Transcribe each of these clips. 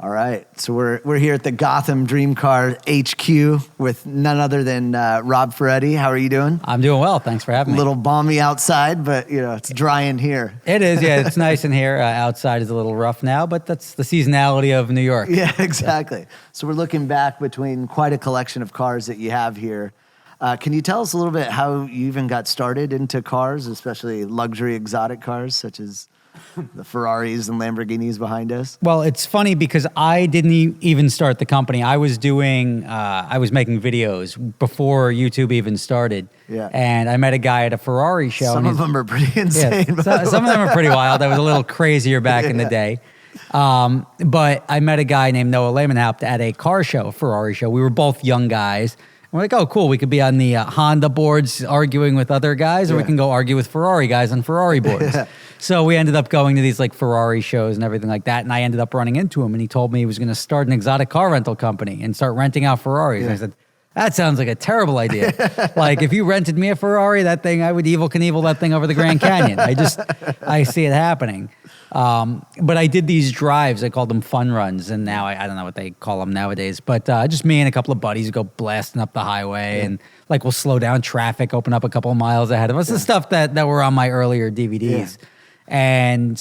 All right, so we're here at the Gotham Dream Cars HQ with none other than Rob Ferretti. How are you doing? I'm doing well. Thanks for having me. A little balmy outside, but it's dry in here. It is, yeah. It's nice in here. Outside is a little rough now, but that's the seasonality of New York. Yeah, exactly. So we're looking back between quite a collection of cars that you have here. Can you tell us a little bit how you even got started into cars, especially luxury exotic cars such as the Ferraris and Lamborghinis behind us? Well, it's funny because I didn't even start the company. I was making videos before YouTube even started. Yeah. And I met a guy at a Ferrari show. Some of them are pretty insane. Yeah, some of them are pretty wild. I was a little crazier back in the day. But I met a guy named Noah Lehmanhaupt at a car show, a Ferrari show. We were both young guys. We're like, oh, cool. We could be on the Honda boards arguing with other guys, or we can go argue with Ferrari guys on Ferrari boards. So we ended up going to these like Ferrari shows and everything like that. And I ended up running into him, and he told me he was going to start an exotic car rental company and start renting out Ferraris. And I said, that sounds like a terrible idea. Like if you rented me a Ferrari, that thing, I would Evel Knievel that thing over the Grand Canyon. I see it happening. But I did these drives. I called them fun runs, and now I don't know what they call them nowadays. But just me and a couple of buddies go blasting up the highway, and like we'll slow down traffic, open up a couple of miles ahead of us. The stuff that were on my earlier DVDs. Yeah. And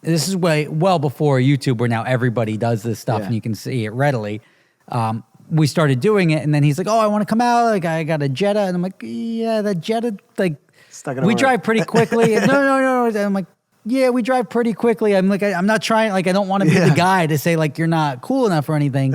this is well before YouTube, where now everybody does this stuff and you can see it readily. We started doing it, and then he's like, "Oh, I want to come out. Like I got a Jetta," and I'm like, "Yeah, that Jetta, like we drive pretty quickly." And, no. And I'm like, yeah, we drive pretty quickly. I'm like, I'm not trying, like, I don't want to be the guy to say, like, you're not cool enough or anything.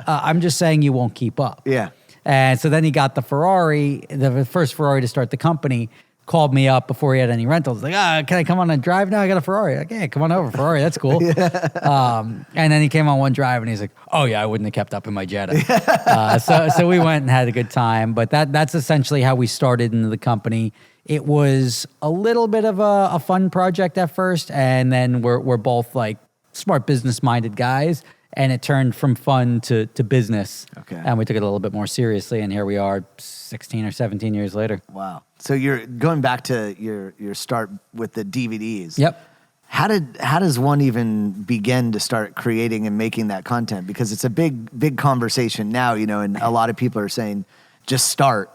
I'm just saying you won't keep up. Yeah. And so then he got the Ferrari, the first Ferrari to start the company, called me up before he had any rentals. Like, can I come on a drive now? I got a Ferrari. Like, yeah, come on over, Ferrari. That's cool. And then he came on one drive, and he's like, oh, yeah, I wouldn't have kept up in my Jetta. So we went and had a good time. But that's essentially how we started into the company. It was a little bit of a fun project at first, and then we're both like smart business-minded guys, and it turned from fun to business. Okay. And we took it a little bit more seriously, and here we are 16 or 17 years later. Wow. So you're going back to your start with the DVDs. Yep. How does one even begin to start creating and making that content? Because it's a big conversation now, and a lot of people are saying, just start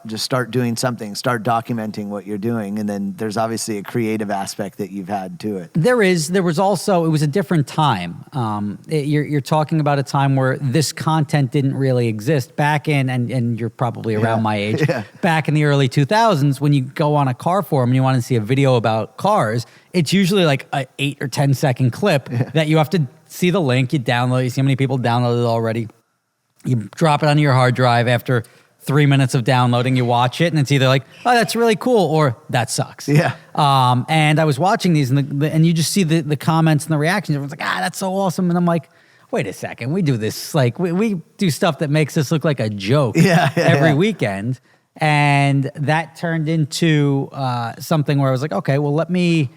doing something, start documenting what you're doing. And then there's obviously a creative aspect that you've had to it. There was also, it was a different time. You're talking about a time where this content didn't really exist back in, and you're probably around my age, back in the early 2000s, when you go on a car forum and you want to see a video about cars, it's usually like an 8 or 10 second clip that you have to see the link, you download, you see how many people downloaded it already. You drop it onto your hard drive after 3 minutes of downloading, you watch it, and it's either like, oh, that's really cool, or that sucks. Yeah. And I was watching these, and you just see the comments and the reactions. Everyone's like, that's so awesome. And I'm like, wait a second, we do this, like, we do stuff that makes this look like a joke every weekend. And that turned into something where I was like, okay, well, let me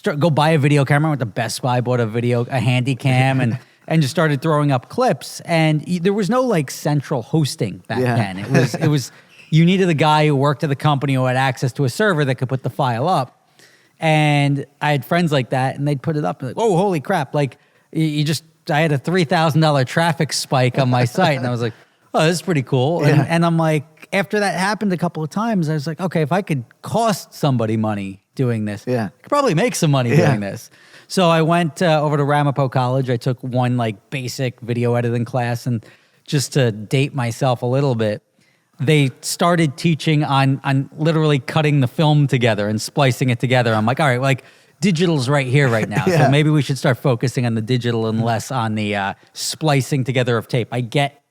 go buy a video camera. I went to Best Buy, bought a handy cam, and just started throwing up clips. And there was no like central hosting back then. It was you needed a guy who worked at the company who had access to a server that could put the file up. And I had friends like that, and they'd put it up and like, oh, holy crap. Like I had a $3,000 traffic spike on my site, and I was like, oh, this is pretty cool. And I'm like, after that happened a couple of times, I was like, okay, if I could cost somebody money doing this, I could probably make some money doing this. So I went over to Ramapo College. I took one like basic video editing class, and just to date myself a little bit, they started teaching on literally cutting the film together and splicing it together. I'm like, all right, like digital's right here right now. So maybe we should start focusing on the digital and less on the splicing together of tape. I get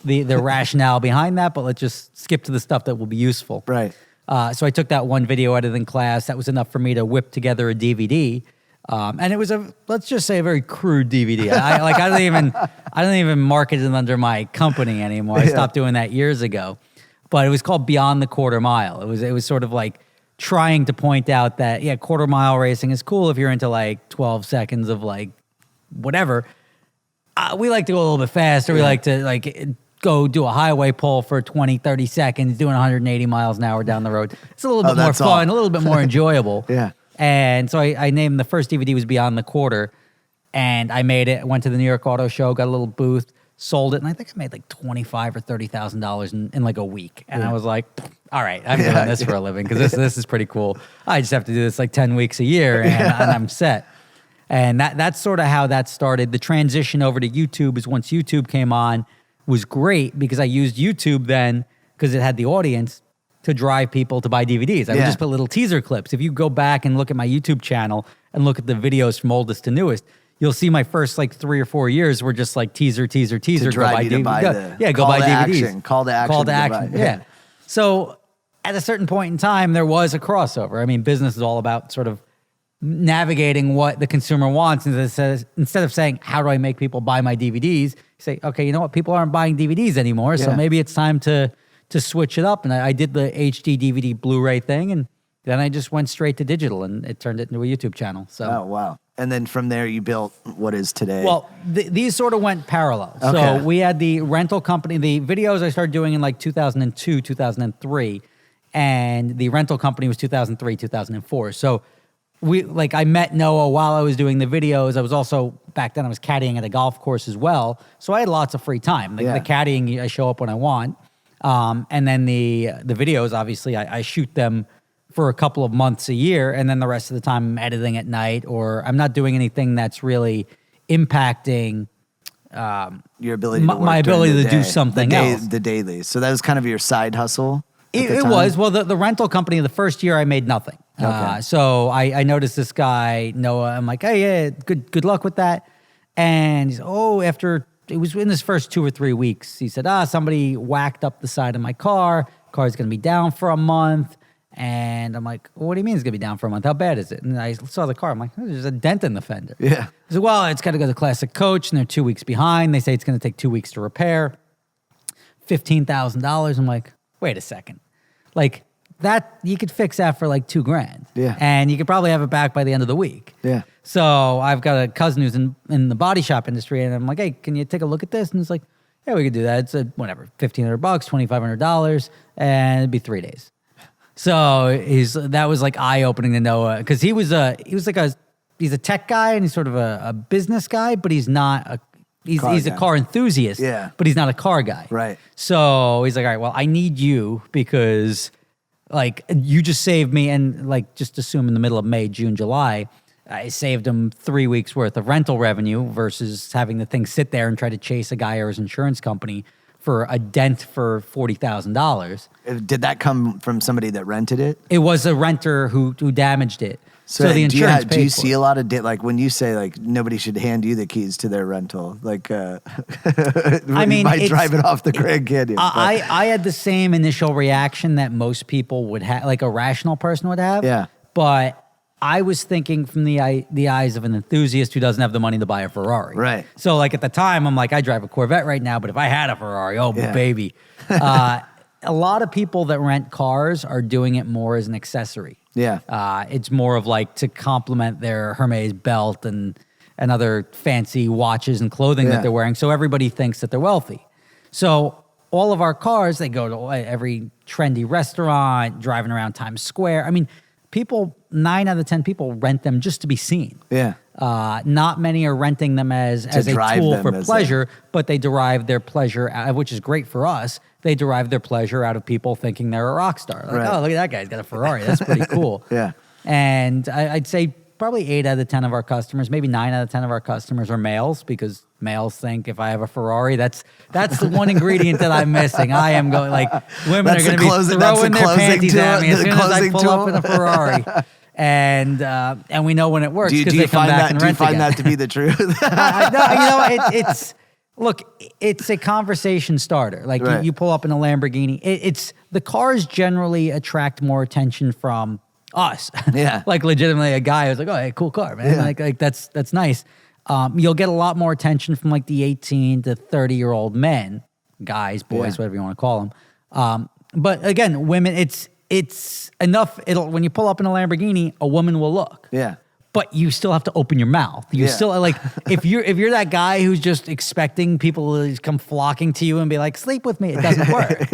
the rationale behind that, but let's just skip to the stuff that will be useful. Right. So I took that one video editing class. That was enough for me to whip together a DVD. And it was let's just say a very crude DVD. I don't even market it under my company anymore. I stopped doing that years ago. But it was called Beyond the Quarter Mile. It was sort of like trying to point out that quarter mile racing is cool if you're into like 12 seconds of like whatever. We like to go a little bit faster. We like to like go do a highway pull for 20, 30 seconds, doing 180 miles an hour down the road. It's a little bit more fun, a little bit more enjoyable. Yeah. And so I named the first DVD was Beyond the Quarter. And I made it, went to the New York Auto Show, got a little booth, sold it, and I think I made like $25,000 or $30,000 in like a week. And I was like, all right, I'm doing this for a living because this is pretty cool. I just have to do this like 10 weeks a year and I'm set. And that's sort of how that started. The transition over to YouTube is once YouTube came on was great because I used YouTube then because it had the audience to drive people to buy DVDs. I would just put little teaser clips. If you go back and look at my YouTube channel and look at the videos from oldest to newest, you'll see my first like 3 or 4 years were just like teaser. To drive you to buy the go buy DVDs. Action, call to action. Yeah. So at a certain point in time, there was a crossover. I mean, business is all about sort of navigating what the consumer wants. And instead of saying, how do I make people buy my DVDs? You say, okay, you know what? People aren't buying DVDs anymore. So maybe it's time to switch it up. And I did the HD DVD Blu-ray thing. And then I just went straight to digital and it turned it into a YouTube channel. So. Oh, wow. And then from there, you built what is today. Well, these sort of went parallel. Okay. So we had the rental company, the videos I started doing in like 2002, 2003. And the rental company was 2003, 2004. So I met Noah while I was doing the videos. I was also, back then I was caddying at a golf course as well. So I had lots of free time. The caddying, I show up when I want. And then the videos, obviously, I shoot them for a couple of months a year. And then the rest of the time I'm editing at night or I'm not doing anything that's really impacting your ability to work my ability to do something else. The dailies. So that was kind of your side hustle? It was. Well, the rental company, the first year I made nothing. Okay. So I noticed this guy, Noah. I'm like, hey, yeah, good luck with that. And he's, after, it was in his first 2 or 3 weeks, he said, somebody whacked up the side of my car. Car's going to be down for a month. And I'm like, what do you mean it's going to be down for a month? How bad is it? And I saw the car. I'm like, there's a dent in the fender. Yeah. He said, well, it's got to go to Classic Coach, and they're 2 weeks behind. They say it's going to take 2 weeks to repair. $15,000. I'm like, wait a second. Like, that, you could fix that for like $2,000. Yeah. And you could probably have it back by the end of the week. Yeah. So I've got a cousin who's in the body shop industry, and I'm like, hey, can you take a look at this? And he's like, yeah, we could do that. It's $1,500, $2,500, and it'd be 3 days. So that was like eye-opening to Noah, because he's a tech guy and he's sort of a business guy, but he's not he's a car enthusiast, but he's not a car guy. Right. So he's like, all right, well, I need you because like you just saved me, and like just assume in the middle of May, June, July, I saved him 3 weeks worth of rental revenue versus having the thing sit there and try to chase a guy or his insurance company for a dent for $40,000. Did that come from somebody that rented it? It was a renter who damaged it. So the insurance paid do you for see it. a lot of like when you say like nobody should hand you the keys to their rental, like I mean, you might drive it off the Grand Canyon. I had the same initial reaction that most people would have, like a rational person would have. Yeah. But I was thinking from the eyes of an enthusiast who doesn't have the money to buy a Ferrari. Right. So like at the time, I'm like, I drive a Corvette right now, but if I had a Ferrari, baby. A lot of people that rent cars are doing it more as an accessory. Yeah. It's more of like to complement their Hermes belt and other fancy watches and clothing that they're wearing. So everybody thinks that they're wealthy. So all of our cars, they go to every trendy restaurant, driving around Times Square. I mean, 9 out of 10 people rent them just to be seen. Yeah. Not many are renting them as a tool for pleasure, but they derive their pleasure, which is great for us. They derive their pleasure out of people thinking they're a rock star. Like, oh, look at that guy. He's got a Ferrari. That's pretty cool. Yeah. And I'd say probably 8 out of 10 of our customers, maybe 9 out of 10 of our customers are males, because males think if I have a Ferrari, that's the one ingredient that I'm missing. I am going, like, women are going to be throwing their panties at me as soon as I pull up in a Ferrari. And we know when it works because they come back and rent again. Do you find that to be the truth? No, it's a conversation starter. Like you pull up in a Lamborghini. It's the cars generally attract more attention from us. Yeah. Like legitimately a guy who's like, oh, hey, cool car, man. Yeah. Like that's nice. You'll get a lot more attention from like the 18 to 30-year-old men, guys, boys, whatever you want to call them. But again, women, it's enough. When you pull up in a Lamborghini, a woman will look. Yeah. But you still have to open your mouth. You still like if you're that guy who's just expecting people to come flocking to you and be like, sleep with me, it doesn't work.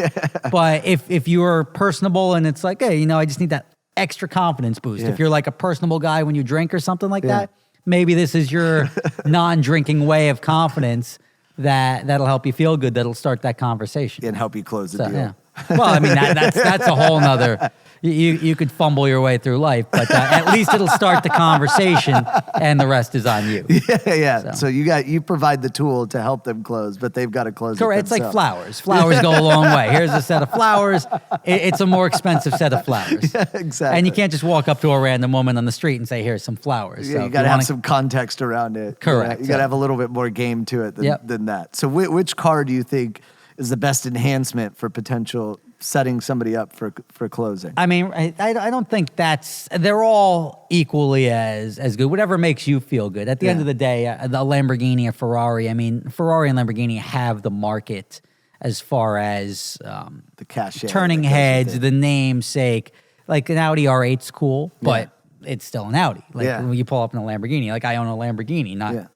But if you're personable and it's like, hey, I just need that extra confidence boost. Yeah. If you're like a personable guy when you drink or something like that, maybe this is your non-drinking way of confidence that'll help you feel good. That'll start that conversation and help you close the deal. Yeah. Well, I mean, that's a whole nother. You could fumble your way through life, but at least it'll start the conversation, and the rest is on you. Yeah. So you provide the tool to help them close, but they've got to close. Correct. It's like flowers. Flowers go a long way. Here's a set of flowers. It's a more expensive set of flowers. Yeah, exactly. And you can't just walk up to a random woman on the street and say, "Here's some flowers." Yeah, so you got to have some context around it. Correct. You got to have a little bit more game to it than that. So which car do you think is the best enhancement for potential setting somebody up for closing? I mean, I don't think they're all equally as good. Whatever makes you feel good. At the end of the day, the Lamborghini or Ferrari, I mean, Ferrari and Lamborghini have the market as far as the cachet, turning heads, the namesake. Like an Audi R8's cool, but it's still an Audi. Like when you pull up in a Lamborghini, like I own a Lamborghini, not... Yeah.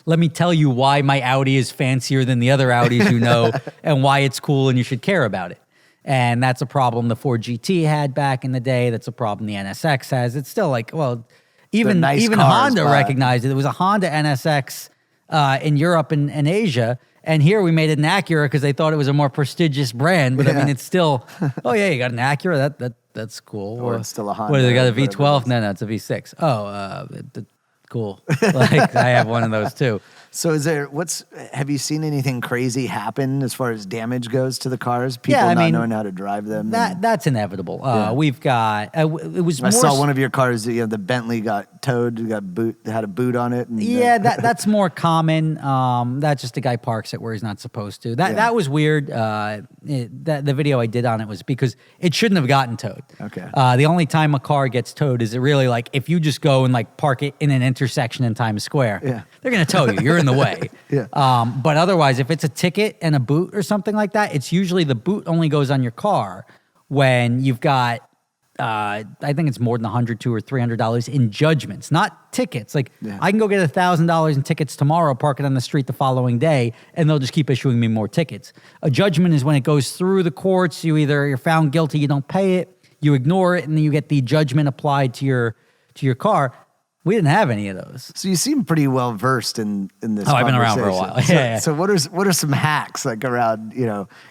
Let me tell you why my Audi is fancier than the other Audis you know, and why it's cool and you should care about it. And that's a problem the Ford GT had back in the day. That's a problem the NSX has. It's still like, well, even Honda recognized it. There was a Honda NSX in Europe and Asia, and here we made it an Acura because they thought it was a more prestigious brand. But I mean, it's still, oh yeah, you got an Acura. That's cool. Or it's still a Honda. What, they got a V12? No, it's a V6. Oh, cool. Like I have one of those too. So have you seen anything crazy happen as far as damage goes to the cars? People not knowing how to drive them? That's inevitable. We've got, I saw one of your cars, the Bentley got towed, had a boot on it. And, that's more common. That's just a guy parks it where he's not supposed to. That was weird. The video I did on it was because it shouldn't have gotten towed. Okay. The only time a car gets towed is it really like if you just go and like park it in an intersection in Times Square, they're going to tow you. You're in the way. But otherwise, if it's a ticket and a boot or something like that, it's usually the boot only goes on your car when you've got, I think it's more than $100, $200 or $300 in judgments, not tickets. Like I can go get $1,000 in tickets tomorrow, park it on the street the following day, and they'll just keep issuing me more tickets. A judgment is when it goes through the courts. You're found guilty, you don't pay it, you ignore it, and then you get the judgment applied to your car. We didn't have any of those. So you seem pretty well versed in this. I've been around for a while. So what are some hacks like around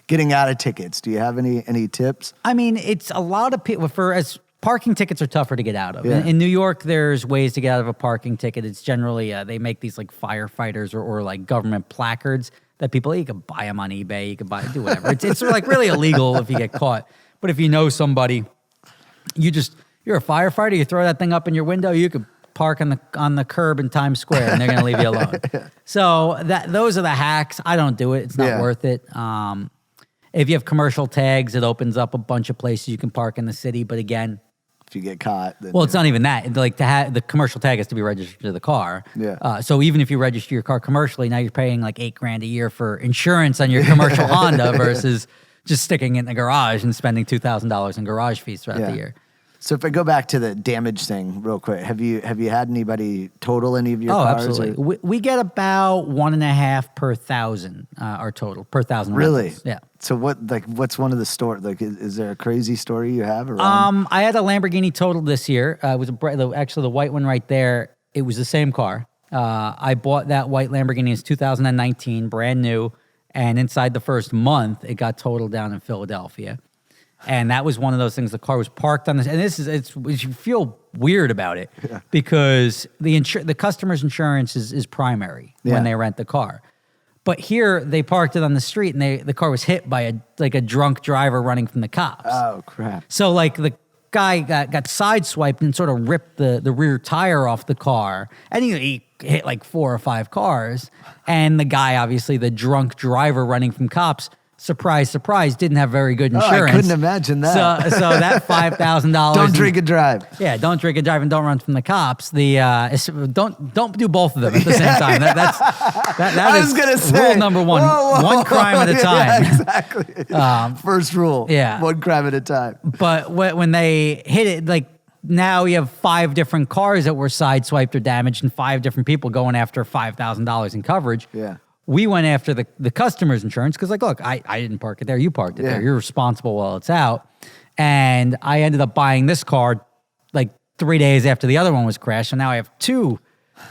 getting out of tickets? Do you have any tips? I mean, it's a lot of people as parking tickets are tougher to get out of. In New York, there's ways to get out of a parking ticket. It's generally they make these like firefighters or like government placards that you can buy them on eBay. You can do whatever. It's like really illegal if you get caught. But if you know somebody, you're a firefighter. You throw that thing up in your window. You could park on the curb in Times Square, and they're going to leave you alone. So those are the hacks. I don't do it. It's not worth it. If you have commercial tags, it opens up a bunch of places you can park in the city. But again, if you get caught, then it's not even that. Like to have the commercial tag has to be registered to the car. So even if you register your car commercially, now you're paying like $8,000 a year for insurance on your commercial Honda versus just sticking it in the garage and spending $2,000 in garage fees throughout the year. So if I go back to the damage thing real quick, have you had anybody total any of your cars? Absolutely. We get about 1.5 per 1,000 our total per 1,000. Really? Rentals. Yeah. So what's one of the stories? Like, is there a crazy story you have around? I had a Lamborghini totaled this year. It was actually the white one right there. It was the same car. I bought that white Lamborghini in 2019, brand new, and inside the first month, it got totaled down in Philadelphia. And that was one of those things. The car was parked on this, and you feel weird about it because the customer's insurance is primary when they rent the car. But here they parked it on the street, and the car was hit by a drunk driver running from the cops. Oh crap! So like the guy got sideswiped and sort of ripped the rear tire off the car, and he hit like 4 or 5 cars. And the guy, obviously the drunk driver running from cops. Surprise, surprise, didn't have very good insurance. I couldn't imagine that. So that $5,000. Don't drink and drive. Yeah, don't drink and drive and don't run from the cops. Don't do both of them at the same time. That is gonna say, rule number one. One crime at a time. Yeah, exactly. First rule. Yeah. One crime at a time. But when they hit it, like now you have 5 different cars that were sideswiped or damaged and 5 different people going after $5,000 in coverage. Yeah. We went after the customer's insurance because, like, look, I didn't park it there. You parked it there. You're responsible while it's out. And I ended up buying this car like 3 days after the other one was crashed. So now I have 2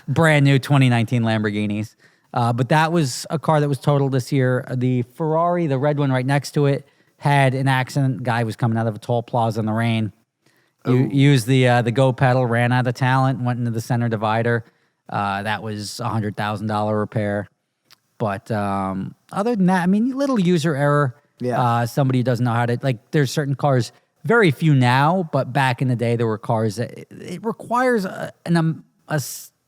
brand new 2019 Lamborghinis. But that was a car that was totaled this year. The Ferrari, the red one right next to it, had an accident. Guy was coming out of a toll plaza in the rain. Used the go pedal, ran out of talent, went into the center divider. That was $100,000 repair. But other than that, I mean, little user error. Yeah. Somebody who doesn't know how to, like, there's certain cars, very few now, but back in the day, there were cars that it requires a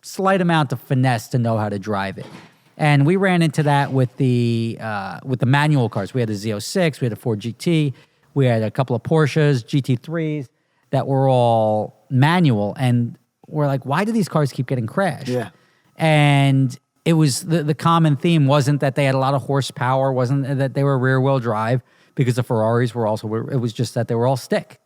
slight amount of finesse to know how to drive it. And we ran into that with the manual cars. We had a Z06, we had a Ford GT, we had a couple of Porsches, GT3s that were all manual. And we're like, why do these cars keep getting crashed? Yeah. And it was the common theme wasn't that they had a lot of horsepower, wasn't that they were rear wheel drive, because the Ferraris were also, it was just that they were all stick.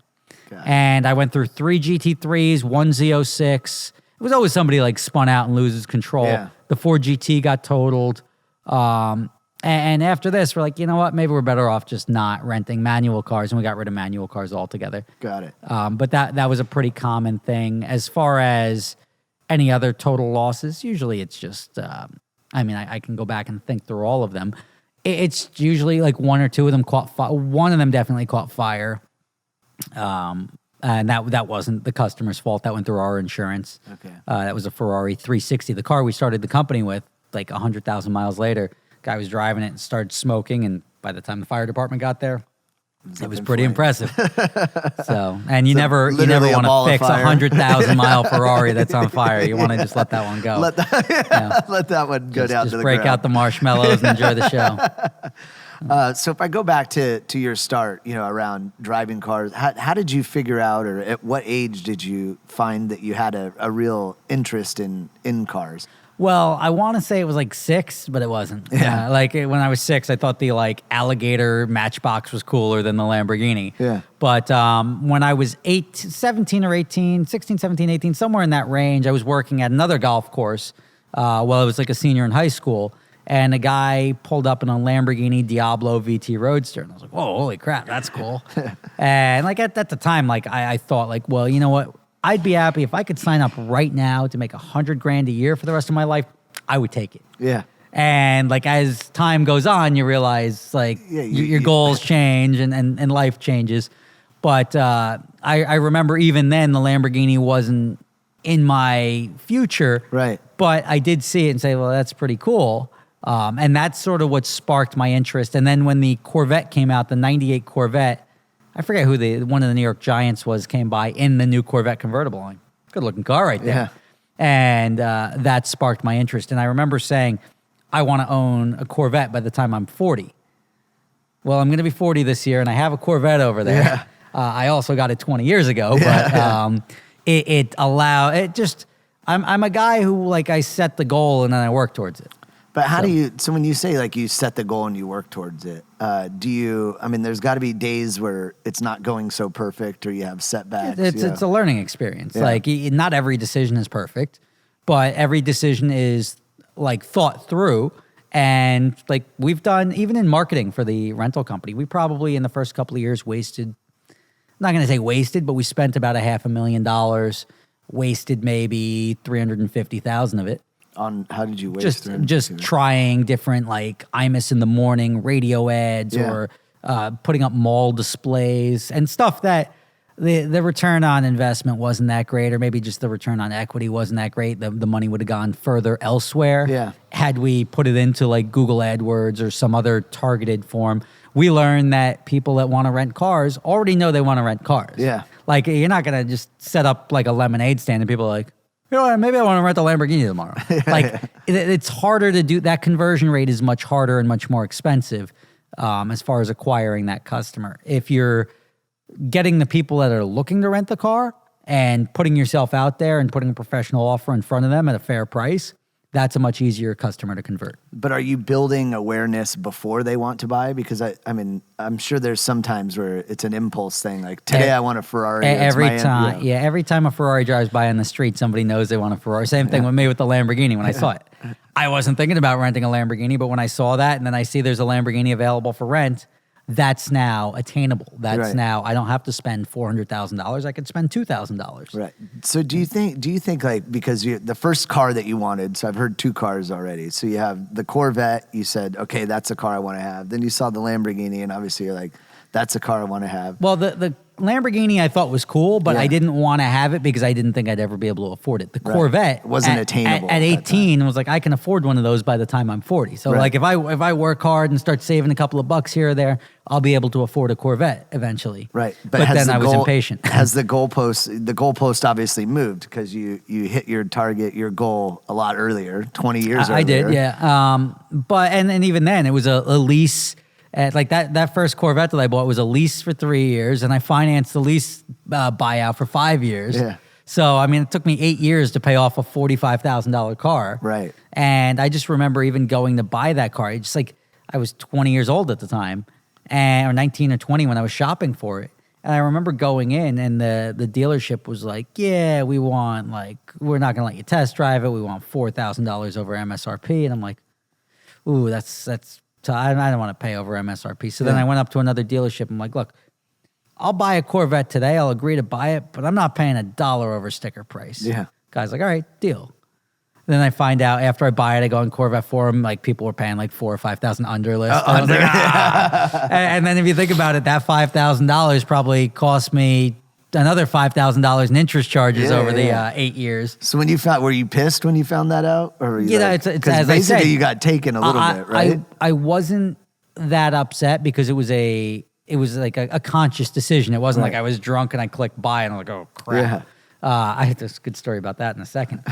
And I went through 3 GT3s, 1 Z06. It was always somebody like spun out and loses control. Yeah. The Ford GT got totaled. And after this, we're like, you know what? Maybe we're better off just not renting manual cars. And we got rid of manual cars altogether. Got it. But that was a pretty common thing. As far as any other total losses, usually it's just, I can go back and think through all of them. It's usually like one or two of them caught fire. One of them definitely caught fire. And that wasn't the customer's fault. That went through our insurance. Okay. That was a Ferrari 360. The car we started the company with, like 100,000 miles later, guy was driving it and started smoking. And by the time the fire department got there, it was pretty impressive. So, and you never want to fix a 100,000 mile Ferrari that's on fire. You want to just let that one go. Let that one go down to the break ground. out the marshmallows and enjoy the show. So if I go back to your start, around driving cars, how did you figure out, or at what age did you find that you had a real interest in cars? Well, I want to say it was like 6, but it wasn't. Yeah. When I was 6, I thought the alligator Matchbox was cooler than the Lamborghini. Yeah. But when I was 17 or 18, 16, 17, 18, somewhere in that range, I was working at another golf course while I was like a senior in high school. And a guy pulled up in a Lamborghini Diablo VT Roadster. And I was like, whoa, holy crap, that's cool. And at the time, I thought well, you know what? I'd be happy if I could sign up right now to make $100,000 a year for the rest of my life. I would take it. Yeah. And as time goes on, you realize your goals change and life changes. But I remember even then the Lamborghini wasn't in my future. Right. But I did see it and say, well, that's pretty cool. And that's sort of what sparked my interest. And then when the Corvette came out, the 98 Corvette, I forget who one of the New York Giants came by in the new Corvette convertible. Good looking car right there. Yeah. And that sparked my interest. And I remember saying, I want to own a Corvette by the time I'm 40. Well, I'm going to be 40 this year, and I have a Corvette over there. Yeah. I also got it 20 years ago, but I'm a guy who I set the goal and then I work towards it. But so when you say you set the goal and you work towards it, there's got to be days where it's not going so perfect or you have setbacks. It's a learning experience. Yeah. Not every decision is perfect, but every decision is thought through. And we've done, even in marketing for the rental company, we probably in the first couple of years wasted, I'm not going to say wasted, but we spent about $500,000, wasted maybe $350,000 of it. On how did you waste just trying different Imus in the morning radio ads or putting up mall displays and stuff that the return on investment wasn't that great, or maybe just the return on equity wasn't that great. The money would have gone further elsewhere had we put it into Google AdWords or some other targeted form. We learned that people that want to rent cars already know they want to rent cars. Yeah. You're not going to just set up a lemonade stand and people are maybe I want to rent a Lamborghini tomorrow. It's harder to do. That conversion rate is much harder and much more expensive as far as acquiring that customer. If you're getting the people that are looking to rent the car and putting yourself out there and putting a professional offer in front of them at a fair price, that's a much easier customer to convert. But are you building awareness before they want to buy? Because I'm sure there's some times where it's an impulse thing. Today I want a Ferrari. Every time a Ferrari drives by on the street, somebody knows they want a Ferrari. Same thing with me with the Lamborghini when I saw it. I wasn't thinking about renting a Lamborghini, but when I saw that and then I see there's a Lamborghini available for rent, that's now attainable. That's Right. now, I don't have to spend $400,000. I could spend $2,000. Right. So do you think like, because the first car that you wanted, so I've heard 2 cars already. So you have the Corvette, you said, okay, that's a car I want to have. Then you saw the Lamborghini, and obviously you're like, that's a car I want to have. Well, the Lamborghini I thought was cool, but I didn't want to have it because I didn't think I'd ever be able to afford it. The Corvette It wasn't attainable at 18. Was like, I can afford one of those by the time I'm 40. So like if I work hard and start saving a couple of bucks here or there, I'll be able to afford a Corvette eventually. Right. But then I was impatient. Has the goalpost obviously moved because you hit your target, your goal a lot earlier, 20 years earlier. I did, yeah. But and even then it was a lease. Like that first Corvette that I bought was a lease for 3 years, and I financed the lease buyout for 5 years. Yeah. So, I mean, it took me 8 years to pay off a $45,000 car. Right. And I just remember even going to buy that car. It's just like I was 20 years old at the time, or 19 or 20 when I was shopping for it. And I remember going in, and the dealership was like, yeah, we're not going to let you test drive it. We want $4,000 over MSRP. And I'm like, ooh, that's so I don't want to pay over MSRP. So then I went up to another dealership. I'm like, look, I'll buy a Corvette today. I'll agree to buy it, but I'm not paying $1 over sticker price. Yeah. Guy's like, all right, deal. Then I find out after I buy it, I go on Corvette forum, like people were paying like $4,000 or $5,000 under list. And I was like, ah. And then if you think about it, that $5,000 probably cost me another $5,000 in interest charges over the 8 years. So were you pissed when you found that out? Or were you it's as basically I said, you got taken a little bit, right? I wasn't that upset because it was like a conscious decision. It wasn't like I was drunk and I clicked buy and I'm like, oh crap. Yeah. I had this good story about that in a second,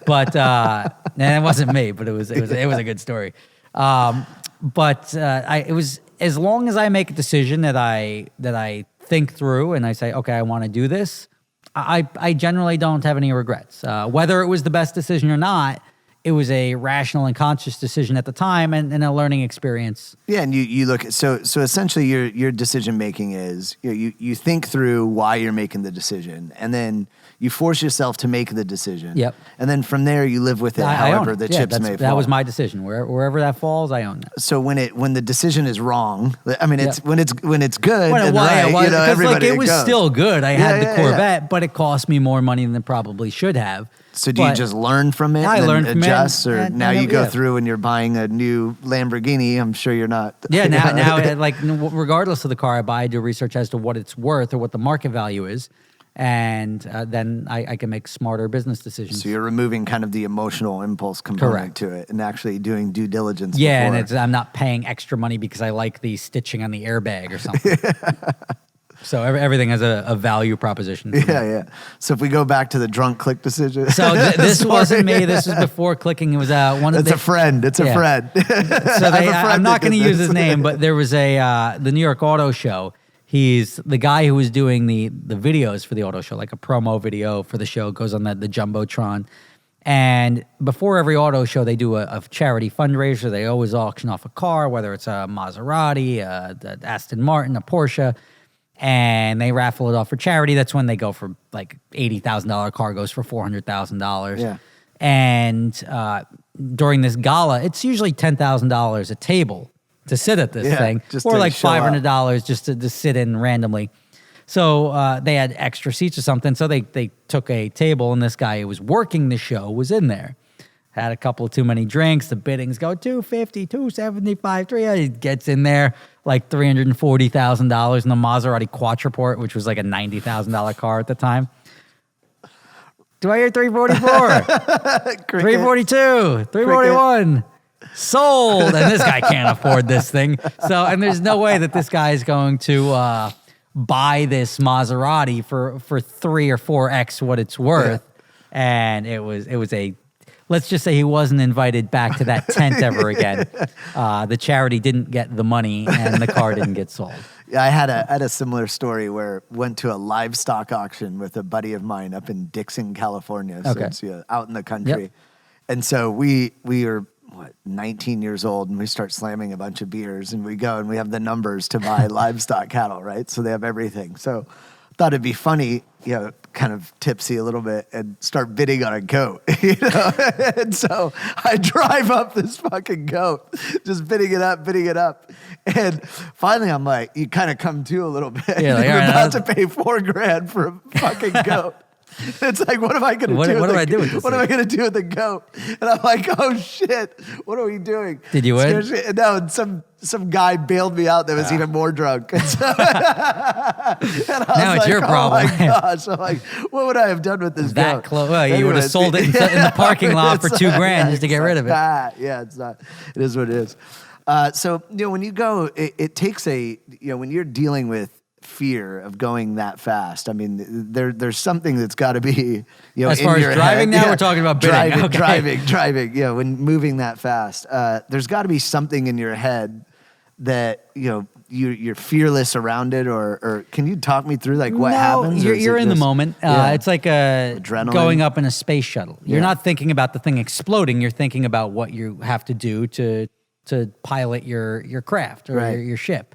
but and it wasn't me, but it was a good story. It was, as long as I make a decision that I think through and I say, okay, I want to do this, I generally don't have any regrets. Whether it was the best decision or not, it was a rational and conscious decision at the time and a learning experience. Yeah, and you look at, so essentially your decision making is you think through why you're making the decision, and then you force yourself to make the decision. Yep. And then from there you live with it however the chips may fall. That was my decision. Wherever that falls, I own that. So when the decision is wrong, I mean it's when it's good and it was still good. I had the Corvette, but it cost me more money than it probably should have. So do you just learn from it and adjust, or now you go through and you're buying a new Lamborghini? I'm sure you're not. Yeah, now like regardless of the car I buy, I do research as to what it's worth or what the market value is, and then I can make smarter business decisions. So you're removing kind of the emotional impulse component to it and actually doing due diligence. Yeah, before. And I'm not paying extra money because I like the stitching on the airbag or something. So everything has a value proposition. Yeah. So if we go back to the drunk click decision. So this wasn't me. This was before clicking. It was one of It's a friend. It's a friend. So I'm not going to use his name, but there was the New York Auto Show. He's the guy who was doing the videos for the auto show, like a promo video for the show, goes on the Jumbotron. And before every auto show, they do a charity fundraiser. They always auction off a car, whether it's a Maserati, the Aston Martin, a Porsche. And they raffle it off for charity. That's when they go for like $80,000 car goes for $400,000. Yeah. And during this gala, it's usually $10,000 a table to sit at this thing, or like $500 just to sit in randomly. So they had extra seats or something. So they took a table, and this guy who was working the show was in there. Had a couple of too many drinks. The biddings go $250, $275, $300. He gets in there like $340,000 in the Maserati Quattraport, which was like a $90,000 car at the time. Do I hear 344? 342, 341. Sold. And this guy can't afford this thing. So, and there's no way that this guy is going to buy this Maserati for 3 or 4x what it's worth. Yeah. And it was a. Let's just say he wasn't invited back to that tent ever again. The charity didn't get the money, and the car didn't get sold. Yeah, I had a similar story where I went to a livestock auction with a buddy of mine up in Dixon, California. So it's out in the country. Yep. And so we were 19 years old, and we start slamming a bunch of beers, and we go and we have the numbers to buy livestock cattle, right? So they have everything. So I thought it'd be funny, kind of tipsy a little bit and start bidding on a goat, you know? And so I drive up this fucking goat, just bidding it up. And finally I'm like, you kind of come to a little bit. Yeah, like, You're right, about to pay $4,000 for a fucking goat. It's like, what am I going to do? What do I do with this? What am I going to do with the goat? And I'm like, oh shit, what are we doing? Did you win? No, and some guy bailed me out that was even more drunk. And so, now it's your problem. Oh my gosh! I'm like, what would I have done with this That goat? close? Well, you would have sold it in the parking lot for $2,000 just to get rid of it. Yeah, it's not. It is what it is. So when you go, it takes when you're dealing with fear of going that fast. I mean, there's something that's got to be, as in far as your driving head. now, we're talking about bidding. Driving. Yeah, when moving that fast, there's got to be something in your head that you're fearless around it, or can you talk me through like what happens? You're in the moment. It's like adrenaline? Going up in a space shuttle. You're not thinking about the thing exploding. You're thinking about what you have to do to pilot your craft or your ship.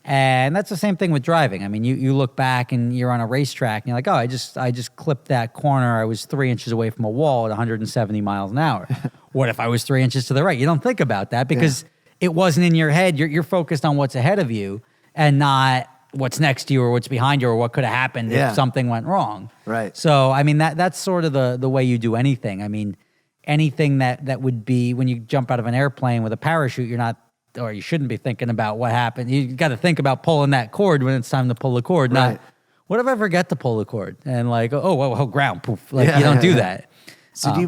And that's the same thing with driving. I mean, you look back and you're on a racetrack and you're like, oh, I just clipped that corner. I was 3 inches away from a wall at 170 miles an hour. What if I was 3 inches to the right? You don't think about that because it wasn't in your head. You're focused on what's ahead of you and not what's next to you or what's behind you or what could have happened if something went wrong. Right. So, I mean, that's sort of the way you do anything. I mean, anything that would be when you jump out of an airplane with a parachute, you're not, or you shouldn't be thinking about what happened. You got to think about pulling that cord when it's time to pull the cord. Not, what if I forget to pull the cord? And like, oh, ground, poof. Like you don't do that. So do you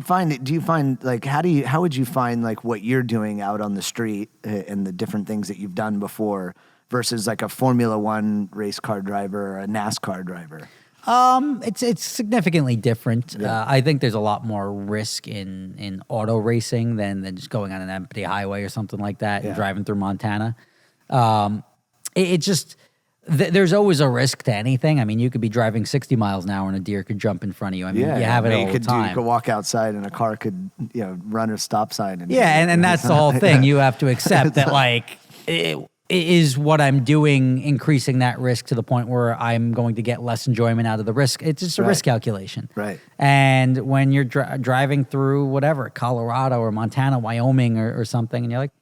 find like, how would you find like what you're doing out on the street and the different things that you've done before versus like a Formula One race car driver or a NASCAR driver? It's significantly different. I think there's a lot more risk in auto racing than just going on an empty highway or something like that and driving through Montana. There's always a risk to anything. I mean, you could be driving 60 miles an hour and a deer could jump in front of you. I mean, you have it all the time. You could walk outside and a car could run a stop sign. And that's the whole thing. You have to accept that like is what I'm doing increasing that risk to the point where I'm going to get less enjoyment out of the risk? It's just a risk calculation. Right. And when you're driving through whatever, Colorado or Montana, Wyoming or something, and you're like,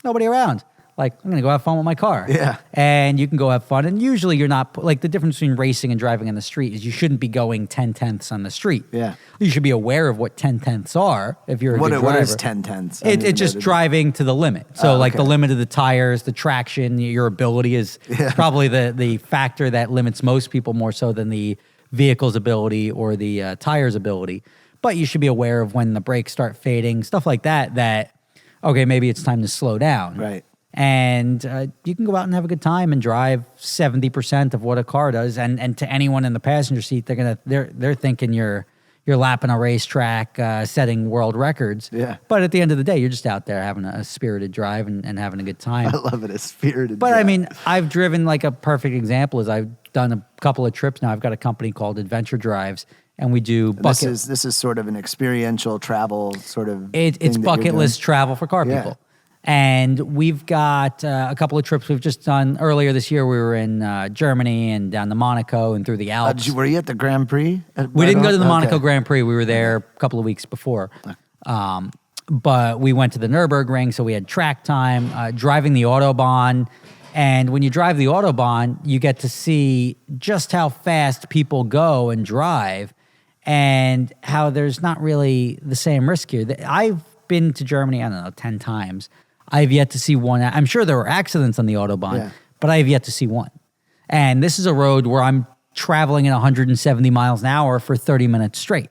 nobody around. Like, I'm going to go have fun with my car. Yeah. And you can go have fun. And usually you're not, like the difference between racing and driving on the street is you shouldn't be going 10/10ths on the street. Yeah. You should be aware of what 10/10ths are if you're a good driver. What is 10/10ths? It's just driving to the limit. So like the limit of the tires, the traction, your ability is probably the factor that limits most people more so than the vehicle's ability or the tire's ability. But you should be aware of when the brakes start fading, stuff like that, okay, maybe it's time to slow down. Right. And you can go out and have a good time and drive 70% of what a car does. And to anyone in the passenger seat, they're thinking you're lapping a racetrack, setting world records. Yeah. But at the end of the day, you're just out there having a spirited drive and having a good time. I love it, a spirited But drive. I mean, I've driven, like a perfect example is I've done a couple of trips now. I've got a company called Adventure Drives. And we do bucket. This is sort of an experiential travel sort of. It's bucket list travel for car people. And we've got a couple of trips we've just done. Earlier this year, we were in Germany and down to Monaco and through the Alps. Were you at the Grand Prix? We didn't go to the Monaco Grand Prix. We were there a couple of weeks before. But we went to the Nürburgring, so we had track time, driving the Autobahn. And when you drive the Autobahn, you get to see just how fast people go and drive and how there's not really the same risk here. I've been to Germany, 10 times. I've yet to see one. I'm sure there were accidents on the Autobahn, but I have yet to see one. And this is a road where I'm traveling at 170 miles an hour for 30 minutes straight.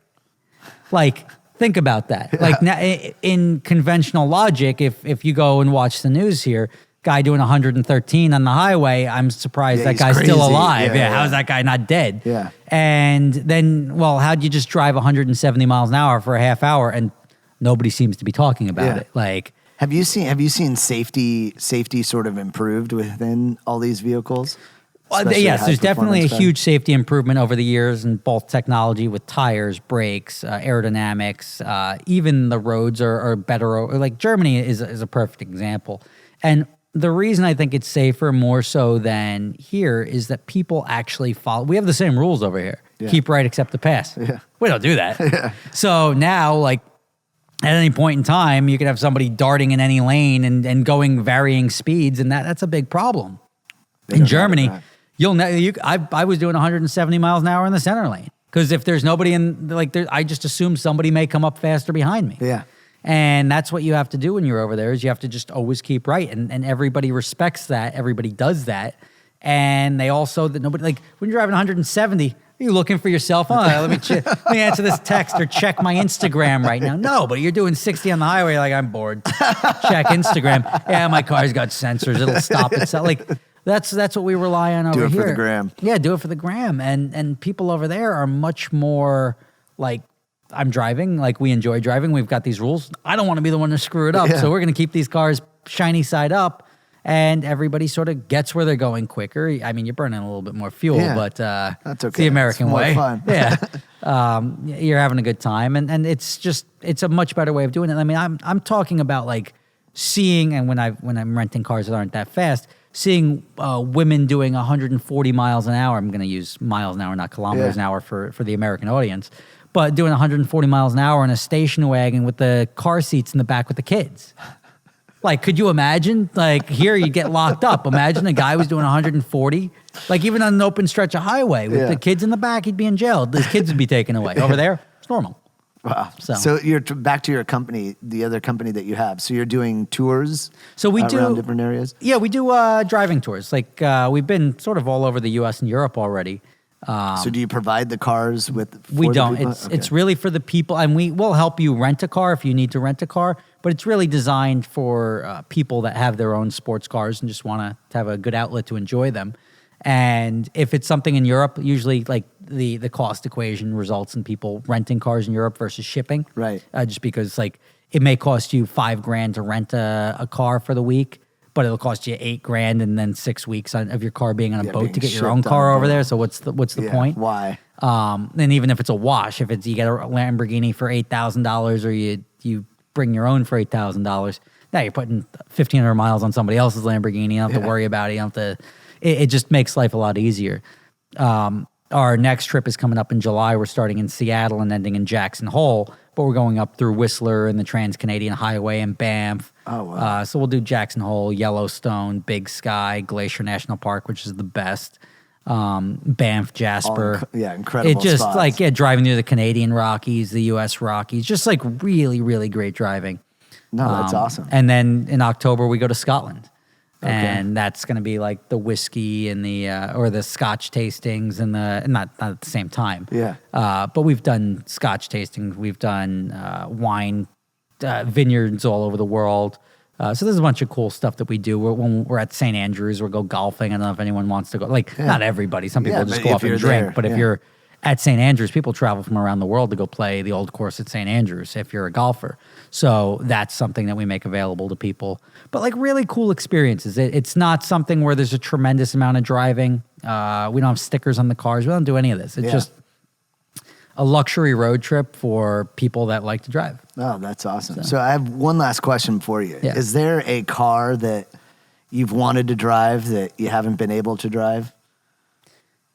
Like, think about that. Like, now, in conventional logic, if you go and watch the news here, guy doing 113 on the highway, I'm surprised that guy's still alive. How is that guy not dead? Yeah. And then, how'd you just drive 170 miles an hour for a half hour and nobody seems to be talking about it? Like, Have you seen safety sort of improved within all these vehicles? Yes, there's definitely a huge safety improvement over the years in both technology with tires, brakes, aerodynamics. Even the roads are better. Like Germany is a perfect example. And the reason I think it's safer more so than here is that people actually follow. We have the same rules over here. Yeah. Keep right except to pass. Yeah. We don't do that. Yeah. So now, like, at any point in time, you could have somebody darting in any lane and going varying speeds, and that's a big problem. In Germany, I was doing 170 miles an hour in the center lane because if there's nobody I just assume somebody may come up faster behind me. Yeah. And that's what you have to do when you're over there is you have to just always keep right. And everybody respects that. Everybody does that. And they also, when you're driving 170, are you looking for your cell phone? Let me answer this text or check my Instagram right now. No, but you're doing 60 on the highway. Like, I'm bored. Check Instagram. Yeah, my car's got sensors. It'll stop itself. Like, that's what we rely on over here. Do it for the gram. Yeah, do it for the gram. And people over there are much more like, I'm driving, like we enjoy driving. We've got these rules. I don't want to be the one to screw it up. Yeah. So we're going to keep these cars shiny side up and everybody sort of gets where they're going quicker. I mean, you're burning a little bit more fuel, but that's okay. It's the American way. Fun. Yeah. You're having a good time. And it's a much better way of doing it. I mean, I'm talking about like seeing, and when I'm renting cars that aren't that fast, seeing women doing 140 miles an hour. I'm going to use miles an hour, not kilometers an hour for the American audience. But doing 140 miles an hour in a station wagon with the car seats in the back with the kids. Like, could you imagine? Like, here you get locked up. Imagine a guy was doing 140. Like, even on an open stretch of highway with the kids in the back, he'd be in jail. His kids would be taken away. Over there, it's normal. Wow. So you're back to your company, the other company that you have. So you're doing tours around different areas? Yeah, we do driving tours. Like, we've been sort of all over the U.S. and Europe already. So do you provide the cars with? We don't. It's really for the people, and we will help you rent a car if you need to rent a car. But it's really designed for people that have their own sports cars and just want to have a good outlet to enjoy them. And if it's something in Europe, usually like the cost equation results in people renting cars in Europe versus shipping. Right. Just because like it may cost you $5,000 to rent a car for the week, but it'll cost you $8,000 and then 6 weeks of your car being on a boat to get your own car over there. So what's the point? Why? And even if it's a wash, if it's you get a Lamborghini for $8,000 or you bring your own for $8,000, now you're putting 1,500 miles on somebody else's Lamborghini. You don't have to worry about it. You don't have to. It just makes life a lot easier. Our next trip is coming up in July. We're starting in Seattle and ending in Jackson Hole, but we're going up through Whistler and the Trans-Canadian Highway and Banff. Oh, wow. So we'll do Jackson Hole, Yellowstone, Big Sky, Glacier National Park, which is the best. Banff, Jasper. Incredible It just spots. Driving through the Canadian Rockies, the U.S. Rockies, just like really, really great driving. No, that's awesome. And then in October, we go to Scotland. Okay. And that's going to be like the whiskey and or the Scotch tastings and not at the same time. Yeah. But we've done Scotch tastings. We've done wine vineyards all over the world. So there's a bunch of cool stuff that we do. When we're at St. Andrews, we'll go golfing. I don't know if anyone wants to go. Not everybody. Some people just go up and drink. But if you're at St. Andrews, people travel from around the world to go play the old course at St. Andrews if you're a golfer. So that's something that we make available to people. But like really cool experiences. It's not something where there's a tremendous amount of driving. We don't have stickers on the cars. We don't do any of this. It's just a luxury road trip for people that like to drive. Oh, that's awesome. So I have one last question for you. Yeah. Is there a car that you've wanted to drive that you haven't been able to drive?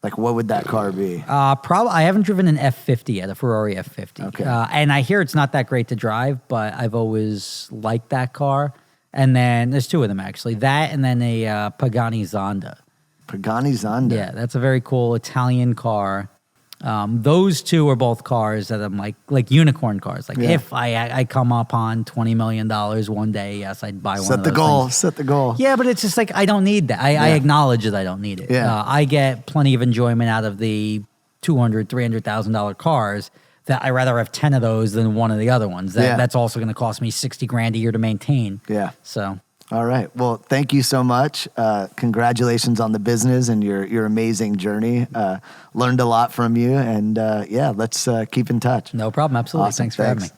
Like, what would that car be? Probably. I haven't driven an F50 yet, a Ferrari F50. Okay. And I hear it's not that great to drive, but I've always liked that car. And then there's two of them, actually. That and then a Pagani Zonda. Pagani Zonda? Yeah, that's a very cool Italian car. Those two are both cars that I'm like unicorn cars. Like if I come up on $20 million one day, yes, I'd buy one of those. Set the goal. Yeah, but it's just like I don't need that. I acknowledge that I don't need it. Yeah. I get plenty of enjoyment out of the $200,000, $300,000 cars that I rather have 10 of those than one of the other ones. That's also going to cost me $60,000 a year to maintain. Yeah. So. All right. Well, thank you so much. Congratulations on the business and your amazing journey. Learned a lot from you. And let's keep in touch. No problem. Absolutely. Awesome. Thanks for having me.